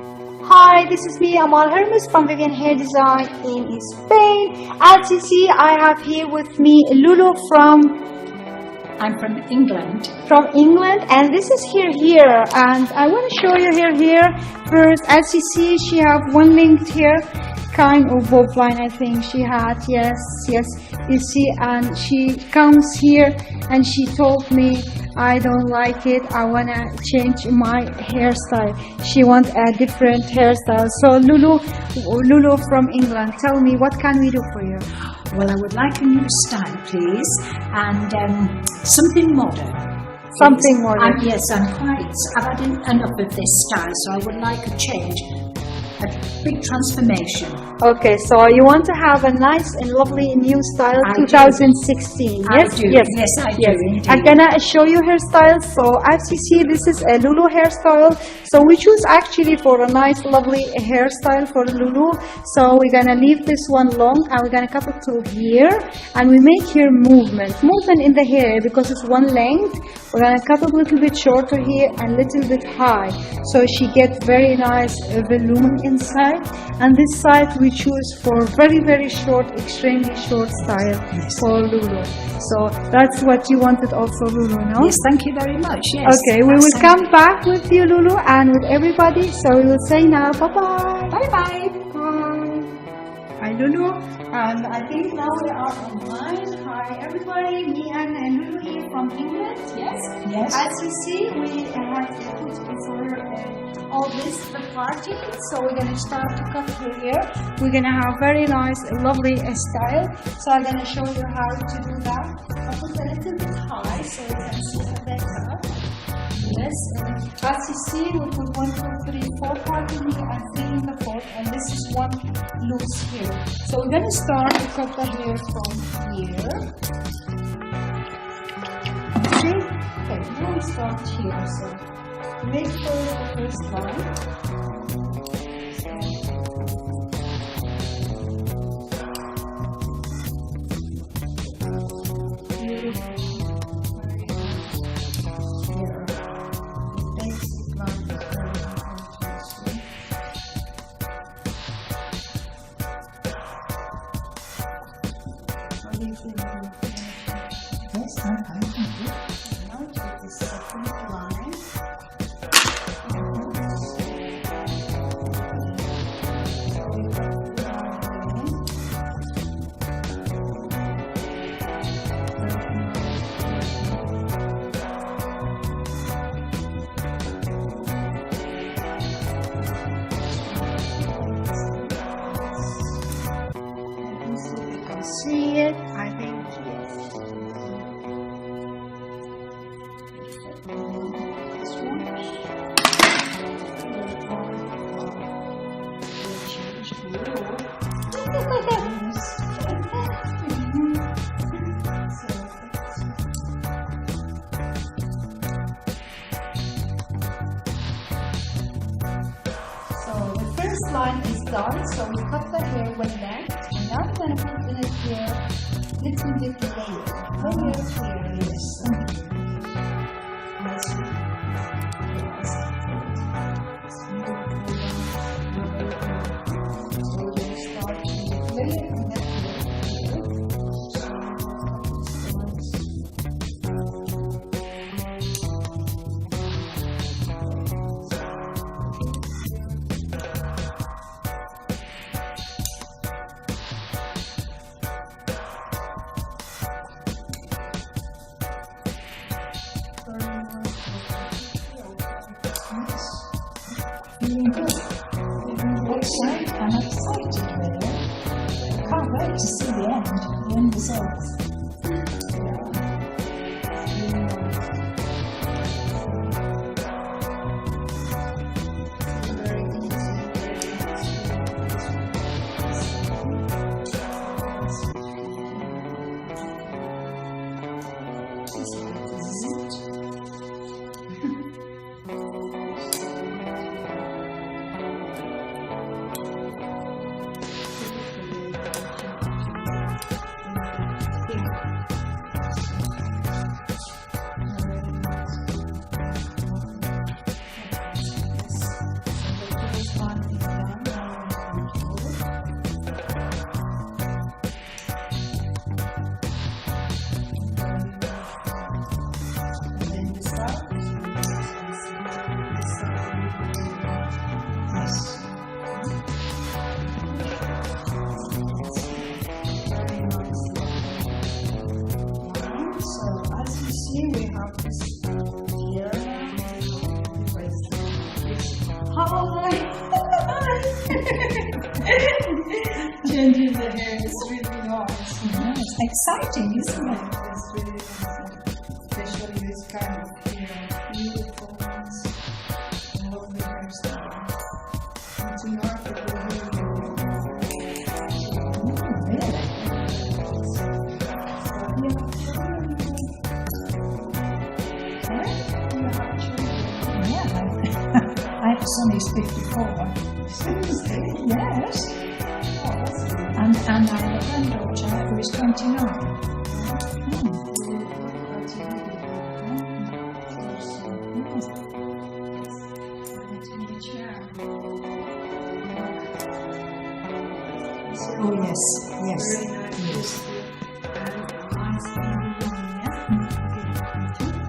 Hi, this is me, Amal Hermuz from Vivian Hair Design in Spain. As you see, I have here with me Lulu I'm from England. And this is here, and I want to show you here first. As you see, she have one linked here, kind of bob line. I think she had, yes, you see, and she comes here and she told me, I don't like it, I want to change my hairstyle. She want a different hairstyle. So Lulu from England, tell me, what can we do for you? Well, I would like a new style, please, and something modern. Something modern. Yes, I've had enough of this style, so I would like a change, a big transformation. Okay, so you want to have a nice and lovely new style, I 2016. Do. Yes, I do. yes, Yes, I do. Indeed. I'm gonna show you hairstyles. So as you see, this is a Lulu hairstyle. So we choose actually for a nice, lovely hairstyle for Lulu. So we're gonna leave this one long, and we're gonna cut it to here, and we make here movement in the hair because it's one length. We're gonna cut it a little bit shorter here and a little bit high, so she gets very nice volume inside. And this side we choose for very, very short, extremely short style for Lulu. So that's what you wanted also, Lulu, no? Yes, thank you very much. Yes. Okay, we will come back with you, Lulu, and with everybody. So we will say now, bye-bye. Bye-bye. Bye. Hi, Lulu. And I think now we are online. Hi, everybody. Me and Lulu here from England. Yes. Yes. As you see, we have put before all this the party. So we're gonna start to cut her hair. We're gonna have very nice, lovely style. So I'm gonna show you how to do that. I put a little bit high so you can see her better. Yes. As you see, we put 1, 2, 3, 4 part in here and 3 in the fourth, and this is one loose here. So we're gonna start to cut the hair from here. See? Okay, now we start here. So make sure the first line. Yes, I'm fine. Thank you. Now take the second line. See it? I think yes. This one. So the first line is done. So we cut the hair one length. And now we're going to put in it here little bit layer. Layers here, yes. Feeling good. Excited. I'm excited, really. Can't wait to see the end results. this one is done. And then the side. Yes. So as you see, we have this here. Hi! Changing the hair is really nice. Yes, exciting, isn't it? It's really exciting. Especially this kind of hair. Beautiful ones. Lovely hairstyle. And tonight it will be really. My son is 54. Yes. And I have a granddaughter who is 29. Oh yes, yes, yes.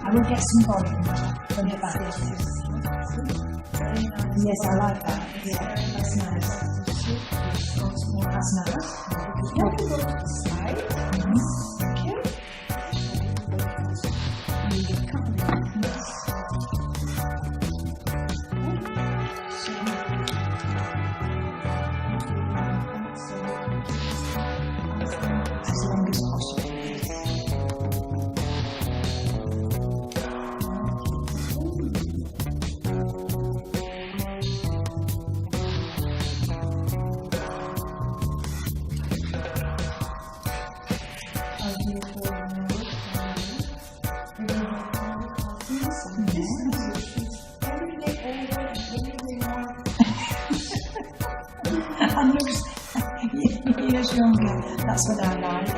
I will get some volume from the back. Yes, I like that. Yeah, that's nice. That's nice. Yeah. Go to the side. Thank you. As long as possible. And looks years younger. That's what I like.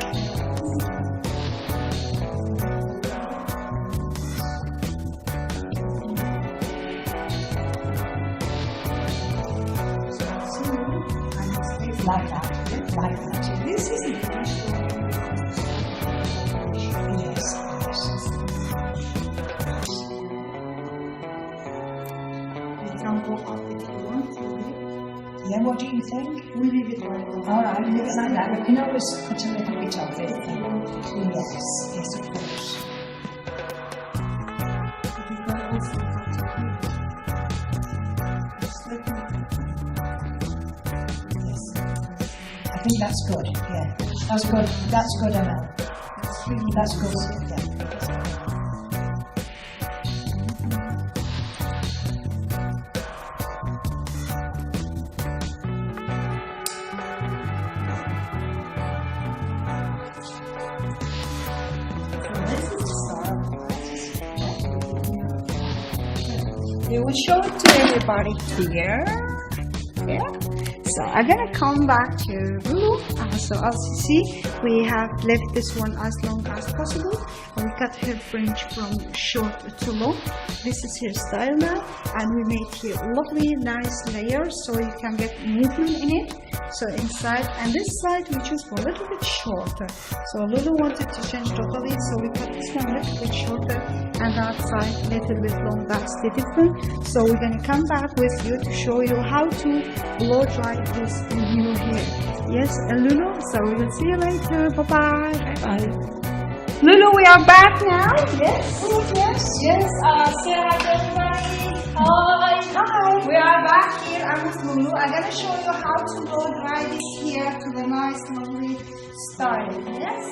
Like that. Like that. This is it. Yes. You can go up if you want to. Yeah, what do you think? We leave it like that. Alright, leave it like that. We can always put a little bit of it. Yes, yes, of course. You can also cut it. Yes. I think that's good. Yeah, that's good. That's good, Amal. That's good. Yeah. We will show it to everybody here. Yeah. So I'm gonna come back to Lulu. So as you see, we have left this one as long as possible. And we cut her fringe from short to long. This is her style now, and we made here lovely, nice layers so you can get movement in it. So inside and this side we choose for a little bit shorter. So Lulu wanted to change totally, so we cut this one a little bit shorter and that side a little bit long. That's the difference. So we're gonna come back with you to show you how to blow dry this new hair. Yes, Lulu. So we will see you later. Bye bye. Bye. Lulu, we are back now. Yes. Yes. Yes. Say hi to everybody. Hi. Hi. We are back here. I'm with Lulu. I'm gonna show you how to blow dry this hair to the nice, lovely style. Yes.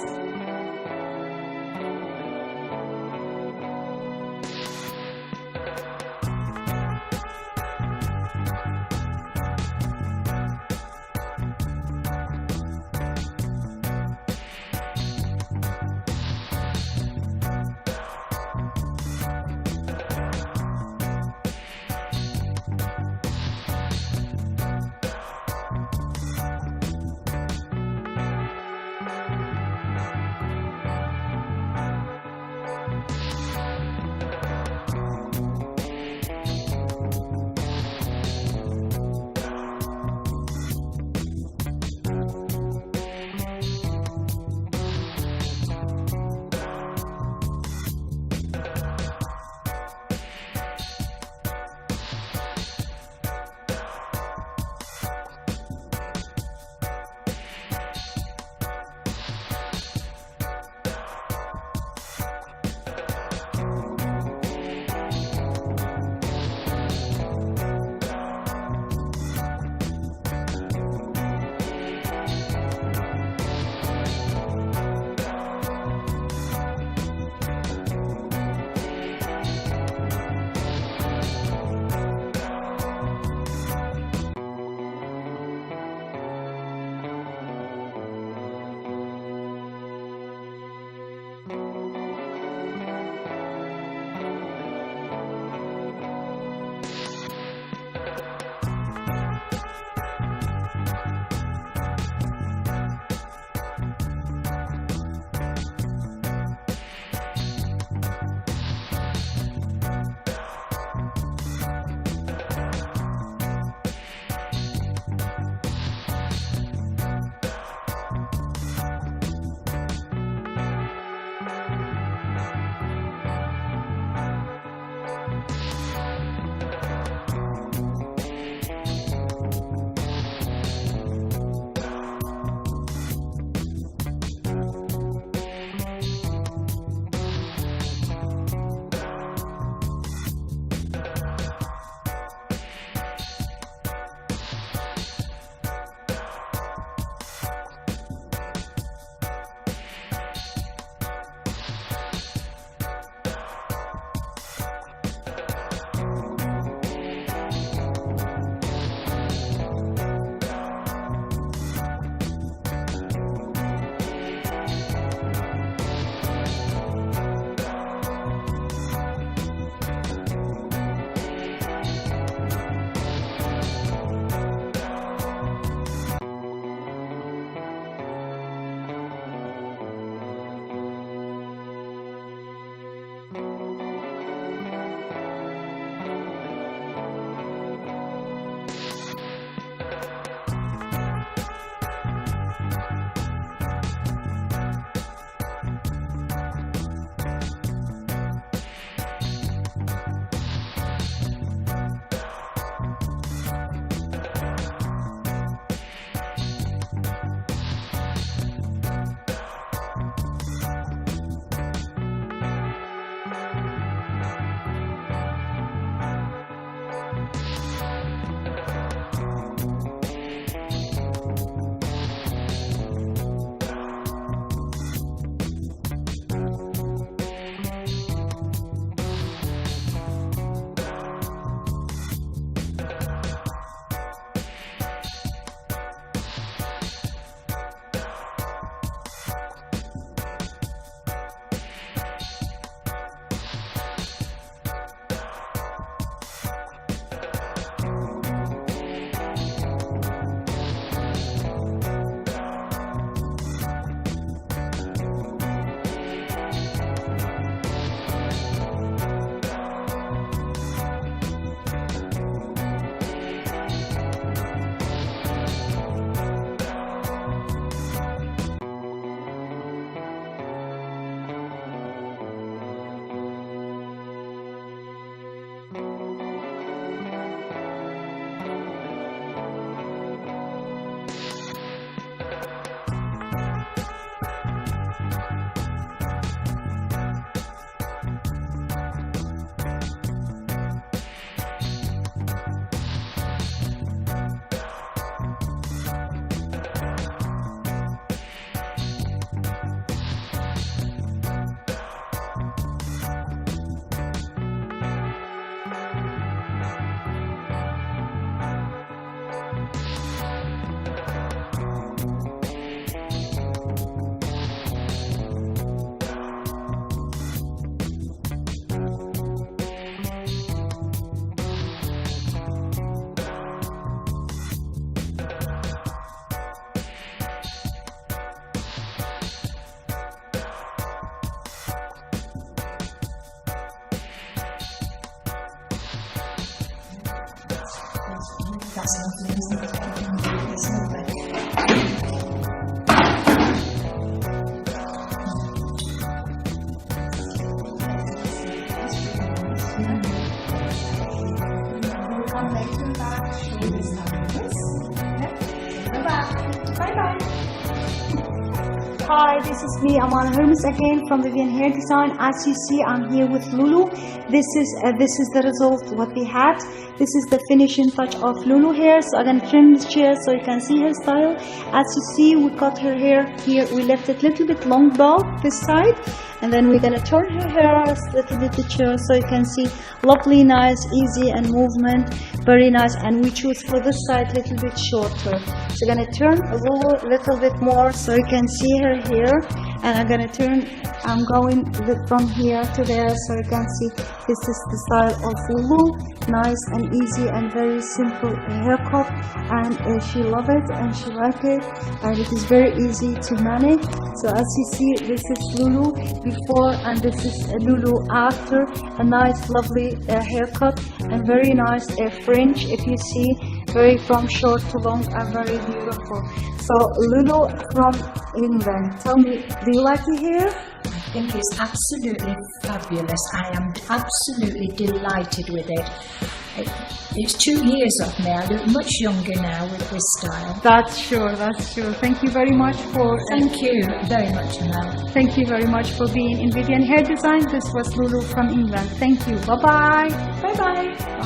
It's lovely. We'll come later back, show you the styles. Bye-bye. Bye-bye. Hi, this is me, Amal Hermuz again from Vivian Hair Design. As you see, I'm here with Lulu. This is the result what we had. This is the finishing touch of Lulu hair. So I'm gonna trim this chair so you can see her style. As you see, we cut her hair here. We left it a little bit long bow this side, and then we're gonna turn her hair a little bit to chair so you can see lovely, nice, easy and movement, very nice. And we choose for this side a little bit shorter. So I'm gonna turn a little bit more so you can see her hair, and I'm gonna turn. I'm going from here to there so you can see this is the style of Lulu. Nice and easy and very simple haircut, and she love it and she like it, and it is very easy to manage. So as you see, this is Lulu before and this is Lulu after. A nice lovely haircut and very nice fringe, if you see, very from short to long and very beautiful. So Lulu from England, tell me, do you like the hair? I think it's absolutely fabulous. I am absolutely delighted with it. It's 2 years of me. I look much younger now with this style. That's sure, that's sure. Thank you very much for Thank you very much, Mel. Thank you very much for being in Vivian Hair Design. This was Lulu from England. Thank you. Bye bye. Bye-bye.